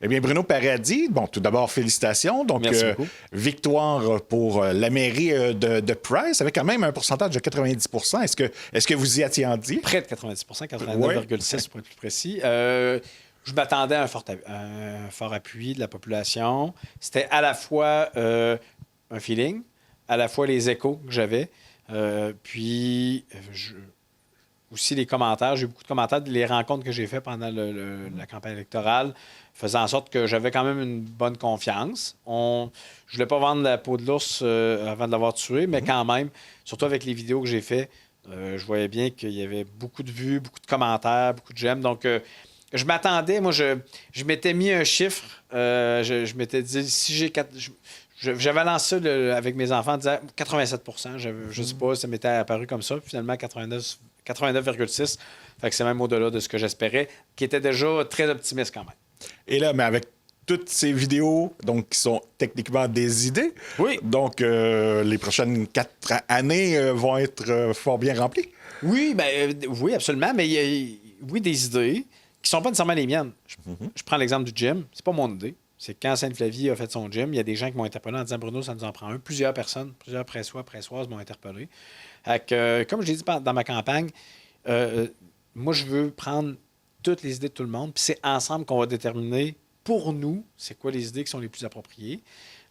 Eh bien, Bruno Paradis, bon, tout d'abord, félicitations. Donc, Merci beaucoup. victoire pour la mairie de Price, avec quand même un pourcentage de 90 Est-ce que vous y attendiez? Près de 90 89,6 pour être plus précis. Je m'attendais à un fort appui de la population. C'était à la fois un feeling, à la fois les échos que j'avais, aussi les commentaires. J'ai eu beaucoup de commentaires, les rencontres que j'ai faites pendant la campagne électorale faisaient en sorte que j'avais quand même une bonne confiance. Je ne voulais pas vendre la peau de l'ours avant de l'avoir tué, mais quand même, surtout avec les vidéos que j'ai faites, je voyais bien qu'il y avait beaucoup de vues, beaucoup de commentaires, beaucoup de j'aime. Donc, je m'attendais, moi, je m'étais mis un chiffre. Je m'étais dit, si j'ai j'avais lancé ça avec mes enfants en disant 87 je ne sais pas, ça m'était apparu comme ça. Finalement, 89,6. Fait que c'est même au-delà de ce que j'espérais, qui était déjà très optimiste quand même. Et là, mais avec toutes ces vidéos, donc, qui sont techniquement des idées, Oui. donc les prochaines 4 années vont être fort bien remplies. Oui, oui, absolument. Mais il y a, des idées qui sont pas nécessairement les miennes. Je prends l'exemple du gym. C'est pas mon idée. C'est quand Sainte-Flavie a fait son gym, il y a des gens qui m'ont interpellé en disant Bruno, ça nous en prend un. Plusieurs personnes, plusieurs pressoises m'ont interpellé. Comme je l'ai dit dans ma campagne, moi, je veux prendre toutes les idées de tout le monde, puis c'est ensemble qu'on va déterminer pour nous c'est quoi les idées qui sont les plus appropriées.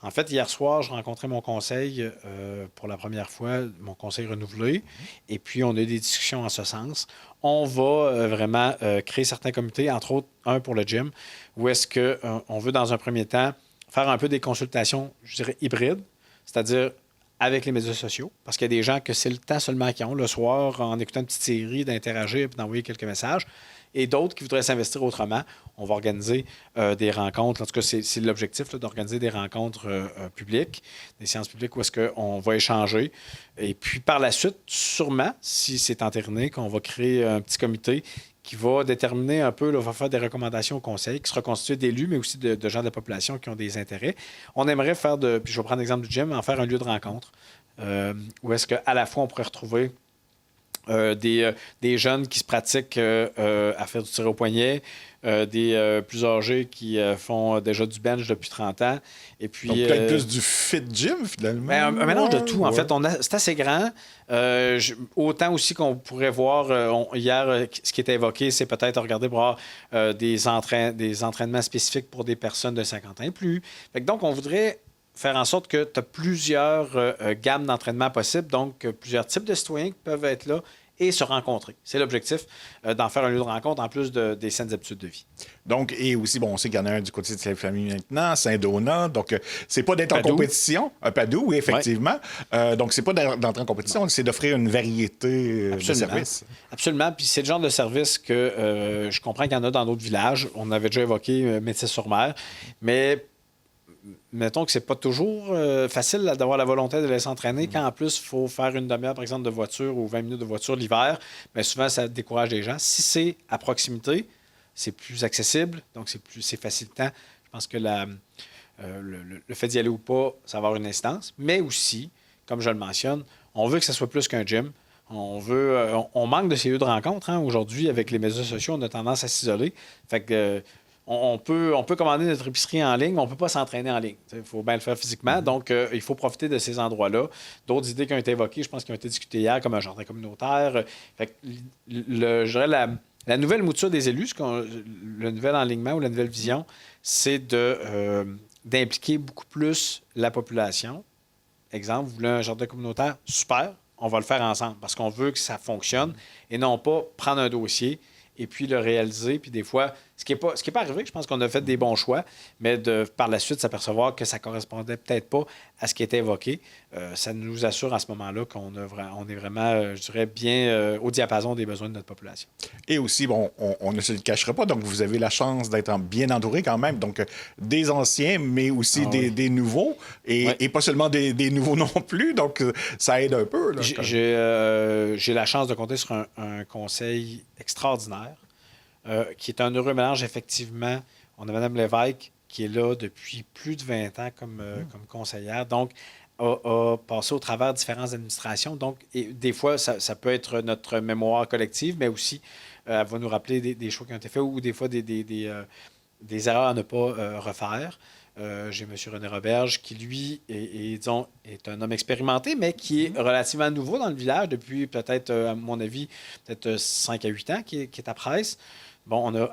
En fait, hier soir, je rencontrais mon conseil pour la première fois, mon conseil renouvelé, et puis on a eu des discussions en ce sens. On va vraiment créer certains comités, entre autres un pour le gym, où est-ce qu'on veut, dans un premier temps, faire un peu des consultations, je dirais, hybrides, c'est-à-dire avec les médias sociaux, parce qu'il y a des gens que c'est le temps seulement qu'ils ont, le soir, en écoutant une petite série, d'interagir et d'envoyer quelques messages, et d'autres qui voudraient s'investir autrement. On va organiser des rencontres. En tout cas, c'est l'objectif là, d'organiser des rencontres publiques, des séances publiques où est-ce qu'on va échanger. Et puis, par la suite, sûrement, si c'est entériné, qu'on va créer un petit comité qui va déterminer un peu, là, va faire des recommandations au conseil, qui sera constitué d'élus, mais aussi de gens de la population qui ont des intérêts. On aimerait faire puis je vais prendre l'exemple du gym, en faire un lieu de rencontre, où est-ce qu'à la fois on pourrait retrouver des jeunes qui se pratiquent à faire du tir au poignet, des plus âgés qui font déjà du bench depuis 30 ans. Et puis, donc, peut-être plus du fit gym, finalement. Un mélange de tout. En fait, c'est assez grand. Autant aussi qu'on pourrait voir hier, ce qui était évoqué, c'est peut-être regarder pour avoir des entraînements spécifiques pour des personnes de 50 ans et plus. Donc, on voudrait faire en sorte que tu as plusieurs gammes d'entraînement possibles, donc plusieurs types de citoyens qui peuvent être là et se rencontrer. C'est l'objectif d'en faire un lieu de rencontre en plus des saines habitudes de vie. Donc, et aussi, bon, on sait qu'il y en a un du côté de Sainte-Famille maintenant, Saint-Donat. Donc, c'est pas d'être en compétition. Padoue, oui, effectivement. Ouais. Donc, c'est pas d'entrer en compétition, c'est d'offrir une variété de services. Absolument. Puis c'est le genre de service que je comprends qu'il y en a dans d'autres villages. On avait déjà évoqué Métis-sur-Mer, mais mettons que c'est pas toujours facile d'avoir la volonté de laisser s'entraîner quand en plus il faut faire une demi-heure, par exemple, de voiture ou 20 minutes de voiture l'hiver. Mais souvent, ça décourage les gens. Si c'est à proximité, c'est plus accessible, donc c'est facilitant. Je pense que le fait d'y aller ou pas, ça va avoir une instance. Mais aussi, comme je le mentionne, on veut que ça soit plus qu'un gym. On manque de ces lieux de rencontre. Hein. Aujourd'hui, avec les médias sociaux, on a tendance à s'isoler. Fait que on peut commander notre épicerie en ligne, mais on ne peut pas s'entraîner en ligne. Il faut bien le faire physiquement. Donc, il faut profiter de ces endroits-là. D'autres idées qui ont été évoquées, je pense, qui ont été discutées hier, comme un jardin communautaire. Fait que je dirais la nouvelle mouture des élus, le nouvel enlignement ou la nouvelle vision, c'est d'impliquer beaucoup plus la population. Exemple, vous voulez un jardin communautaire? Super, on va le faire ensemble parce qu'on veut que ça fonctionne et non pas prendre un dossier et puis le réaliser. Puis des fois, ce qui est pas arrivé, je pense qu'on a fait des bons choix, mais par la suite s'apercevoir que ça correspondait peut-être pas à ce qui était évoqué, ça nous assure à ce moment-là qu'on est vraiment, je dirais, bien au diapason des besoins de notre population. Et aussi, bon, on ne se le cachera pas, donc vous avez la chance d'être bien entouré quand même, donc des anciens, mais aussi des nouveaux, et pas seulement des nouveaux non plus, donc ça aide un peu. Là, j'ai la chance de compter sur un conseil extraordinaire, qui est un heureux mélange, effectivement. On a Mme Lévesque, qui est là depuis plus de 20 ans comme conseillère, donc a passé au travers de différentes administrations. Donc, des fois, ça peut être notre mémoire collective, mais aussi, elle va nous rappeler des choix qui ont été faits ou des fois des des erreurs à ne pas refaire. J'ai M. René Roberge qui, lui, disons, est un homme expérimenté, mais qui est relativement nouveau dans le village depuis peut-être, à mon avis, peut-être 5 à 8 ans, qui est à Presse. Bon, on a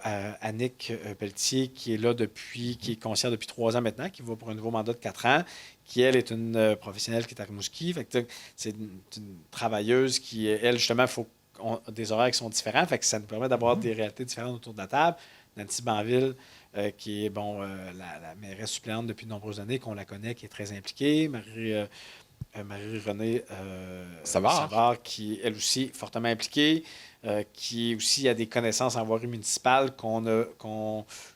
Annick Pelletier qui est là qui est conseillère depuis 3 ans maintenant, qui va pour un nouveau mandat de 4 ans, qui, elle, est une professionnelle qui est à Rimouski. Fait que, c'est une travailleuse qui, elle, justement, des horaires qui sont différents. Fait que ça nous permet d'avoir des réalités différentes autour de la table. Nancy Banville, qui est la mairesse suppléante depuis de nombreuses années, qu'on la connaît, qui est très impliquée. Marie-Renée Savard, qui, elle aussi, fortement impliquée, qui aussi a des connaissances en voirie municipale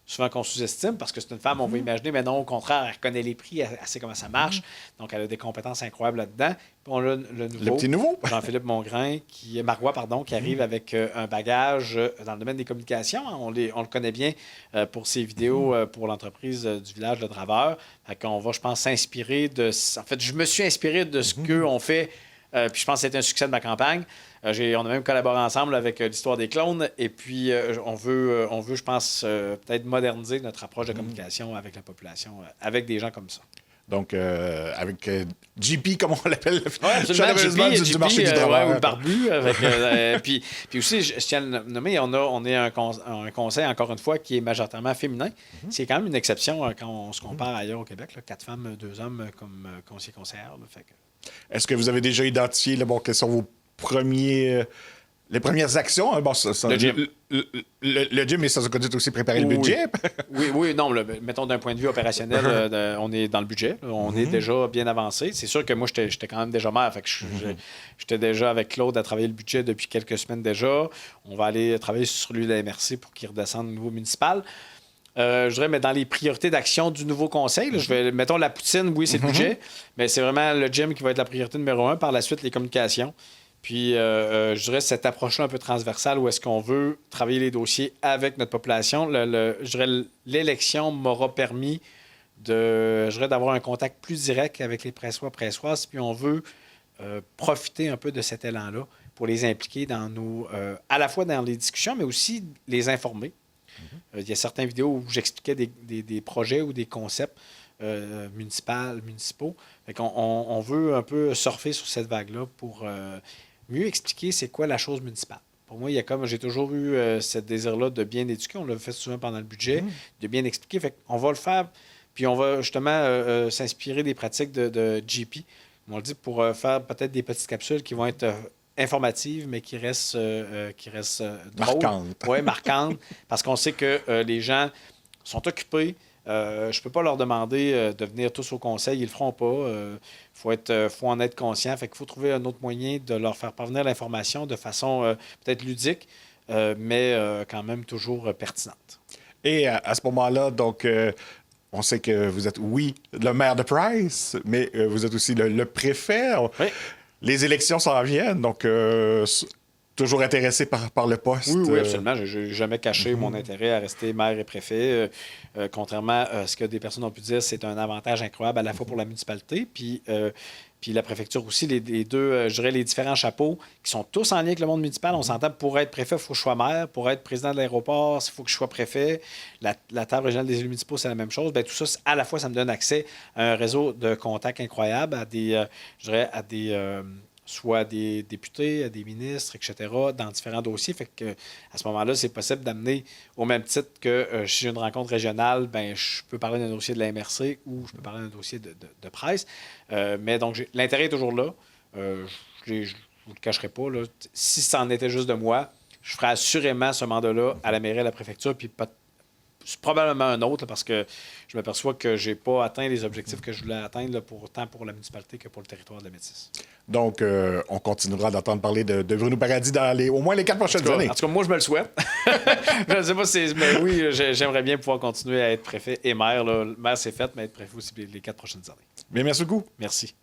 souvent qu'on sous-estime, parce que c'est une femme, on va imaginer, mais non, au contraire, elle connaît les prix, elle sait comment ça marche, donc elle a des compétences incroyables là-dedans. Puis on a le petit nouveau. Jean-Philippe Mongrain, Marois, qui arrive avec un bagage dans le domaine des communications. On le connaît bien pour ses vidéos pour l'entreprise du village de Draveur. Fait qu'on va, je pense, s'inspirer de... En fait, je me suis inspiré de ce qu'on fait, puis je pense que c'était un succès de ma campagne. On a même collaboré ensemble avec l'Histoire des clones. Et puis, on veut, je pense, peut-être moderniser notre approche de communication avec la population, avec des gens comme ça. Donc, avec JP, comme on l'appelle, oui, absolument. JP, du marché du Draveur. ou le barbu. Puis aussi, je tiens à le nommer, on est un conseil, encore une fois, qui est majoritairement féminin. C'est quand même une exception quand on se compare ailleurs au Québec. 4 femmes, 2 hommes comme conseillers-conseillères. Est-ce que vous avez déjà identifié quels sont vos les premières actions? Le gym. Le gym, mais ça se conduit aussi préparer le budget? Oui, non, mettons d'un point de vue opérationnel, on est dans le budget. On est déjà bien avancé. C'est sûr que moi, j'étais quand même déjà maire. Fait que j'étais déjà avec Claude à travailler le budget depuis quelques semaines déjà. On va aller travailler sur lui de la MRC pour qu'il redescende au niveau municipal. Je dirais, mais dans les priorités d'action du nouveau conseil, mettons la poutine, oui, c'est le budget, mais c'est vraiment le gym qui va être la priorité numéro 1. Par la suite, les communications. Puis, je dirais, cette approche-là un peu transversale où est-ce qu'on veut travailler les dossiers avec notre population. Je dirais, l'élection m'aura permis d'avoir un contact plus direct avec les pressois-pressoises. Puis, on veut profiter un peu de cet élan-là pour les impliquer dans à la fois dans les discussions, mais aussi les informer. Il y a certaines vidéos où j'expliquais des projets ou des concepts municipaux. Fait qu'on veut un peu surfer sur cette vague-là pour mieux expliquer c'est quoi la chose municipale. Pour moi, j'ai toujours eu ce désir-là de bien éduquer. On l'a fait souvent pendant le budget, de bien expliquer. Fait qu'on va le faire, puis on va justement s'inspirer des pratiques de JP. On le dit pour faire peut-être des petites capsules qui vont être informatives, mais qui restent marquantes. Oui, marquantes, parce qu'on sait que les gens sont occupés. Je ne peux pas leur demander de venir tous au conseil. Ils ne le feront pas. Faut en être conscient. Fait qu'il faut trouver un autre moyen de leur faire parvenir l'information de façon peut-être ludique, mais quand même toujours pertinente. Et à ce moment-là, donc, on sait que vous êtes, oui, le maire de Price, mais vous êtes aussi le préfet. Oui. Les élections s'en viennent, donc toujours intéressé par le poste. Oui, absolument. Je n'ai jamais caché mon intérêt à rester maire et préfet. Contrairement à ce que des personnes ont pu dire, c'est un avantage incroyable à la fois pour la municipalité, puis la préfecture aussi. Les deux, je dirais, les différents chapeaux qui sont tous en lien avec le monde municipal. On s'entend, pour être préfet, il faut que je sois maire. Pour être président de l'aéroport, il faut que je sois préfet. La table régionale des élus municipaux, c'est la même chose. Bien, tout ça, à la fois, ça me donne accès à un réseau de contacts incroyable, à soit des députés, à des ministres, etc., dans différents dossiers. Fait que à ce moment-là, c'est possible d'amener, au même titre que si j'ai une rencontre régionale, ben je peux parler d'un dossier de la MRC ou je peux parler d'un dossier de presse. Mais donc, l'intérêt est toujours là. Je ne vous le cacherai pas. Là. Si ça en était juste de moi, je ferais assurément ce mandat-là à la mairie, à la préfecture, puis probablement un autre, parce que je m'aperçois que je n'ai pas atteint les objectifs que je voulais atteindre, tant pour la municipalité que pour le territoire de la Métis. Donc, on continuera d'entendre parler de Bruno Paradis dans au moins les 4 prochaines années. En tout cas, moi, je me le souhaite. Je ne sais pas mais oui, j'aimerais bien pouvoir continuer à être préfet et maire. Là. Le maire, c'est fait, mais être préfet aussi les 4 prochaines années. Bien, merci beaucoup. Merci.